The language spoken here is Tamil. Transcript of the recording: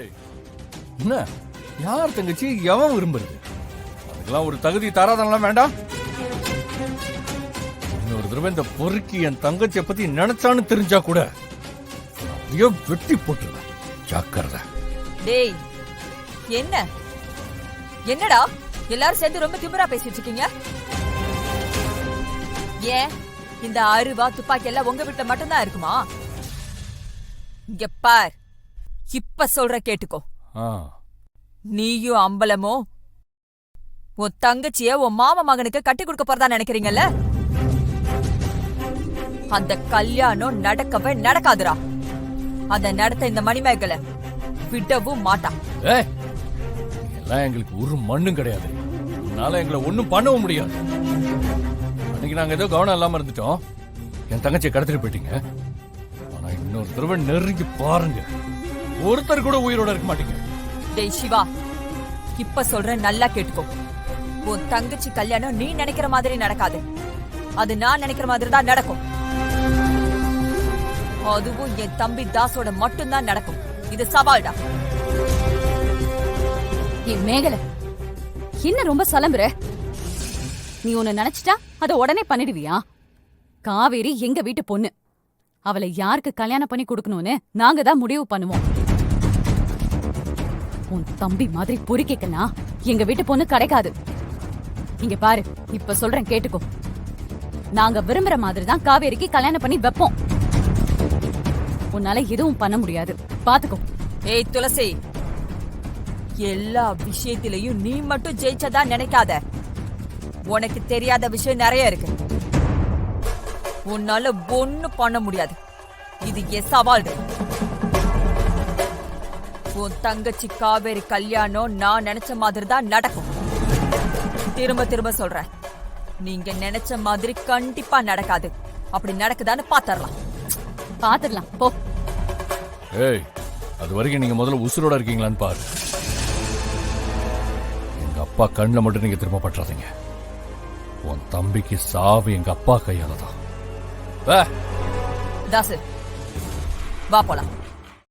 என்ன யார் தங்கச்சி எவன் விரும்புறது? அதுக்கெல்லாம் ஒரு தகுதி தாராதெல்லாம் வேண்டாம். இன்னொரு தடவை இந்த பொறுக்கி என் தங்கச்சியை பத்தி நினைச்சான்னு தெரிஞ்சா கூட அப்படியே வெட்டி போட்டுருவேன். ஜாக்கிரதை. டேய் என்னடா எல்லாரும் சேர்ந்து ரொம்ப திமிரா பேசிட்டு இருக்கீங்க? ஏன் இந்த அருவா துப்பாக்கி எல்லாம் உங்க வீட்டுல மட்டும்தான் இருக்குமா? இங்க பார், இப்ப சொல்ற கேட்டுக்கோ. நீயும் அம்பலமும் உன் தங்கச்சிய உன் மாமா மகனுக்கு கட்டி கொடுக்க போறதா நினைக்கிறீங்கல்ல? அந்த கல்யாணம் நடக்கவே நடக்காதுரா. அத நடத்த இந்த மணிமேகலை விடவும் மாட்டா. எல்லாம் எங்களுக்கு ஒரு மண்ணும் கிடையாது. அதனால எங்களை ஒண்ணும் பண்ணவும் முடியாது. அன்னைக்கு நாங்க ஏதோ கவனம் இல்லாம இருந்துட்டோம். என் தங்கச்சியை கடத்திட்டு போயிட்டீங்க. ஆனா இன்னொரு தடவை நெருங்கி பாருங்க, ஒருத்தர் கூட உயிரோட இருக்க மாட்டீங்க. டேய் சிவா, இப்ப சொல்றேன் நல்லா கேட்டுக்கோ. உன் தங்கச்சி கல்யாணம் நீ நினைக்கிற மாதிரி நடக்காது. அது நான் நினைக்கிற மாதிரி தான் நடக்கும். அதுவும் என் தம்பி தாஸோட மட்டும்தான் நடக்கும். இது சவால்டா. என் மேகலை என்ன ரொம்ப சலம்புற? நீ உன்னை நினைச்சிட்டா அத உடனே பண்ணிடுவியா? காவேரி எங்க வீட்டு பொண்ணு. அவளை யாருக்கு கல்யாணம் பண்ணி கொடுக்கணும்னு நாங்க தான் முடிவு பண்ணுவோம். உன் தம்பி மாதிரி பொறுக்கேக்கனா எங்க வீட்டு பொண்ணு கிடைக்காது. இங்க பாரு, இப்ப சொல்றேன் கேட்டுக்கோ. நாங்க விரும்புற மாதிரி தான் காவேரிக்கு கல்யாணம் பண்ணி வைப்போம். உன்னால எதுவும் பண்ண முடியாது, பாத்துக்கோ. ஏய் துளசி, எல்லா விஷயத்திலையும் நீ மட்டும் ஜெயிச்சதா நினைக்காத. உனக்கு தெரியாத விஷயம் நிறைய இருக்கு. உன்னால ஒண்ணு பண்ண முடியாது. இது என் சவால். உன் தங்கச்சி காவேரி கல்யாணம் நான் நினைச்ச மாதிரி தான் நடக்கும். திரும்ப திரும்ப சொல்றேன், நீங்க நினைச்ச மாதிரி கண்டிப்பா நடக்காது. அப்படி நடக்குதான்னு பாத்துடலாம். போ. ஏய், அது வரைக்கும் நீங்க முதல்ல உசுரோட இருக்கீங்களான்னு பாரு. எங்க அப்பா கண்ணுல மட்டும் நீங்க திரும்ப பற்றாதீங்க. உன் தம்பிக்கு சாவு எங்க அப்பா கையால தான். தாசு, வா போலாம்.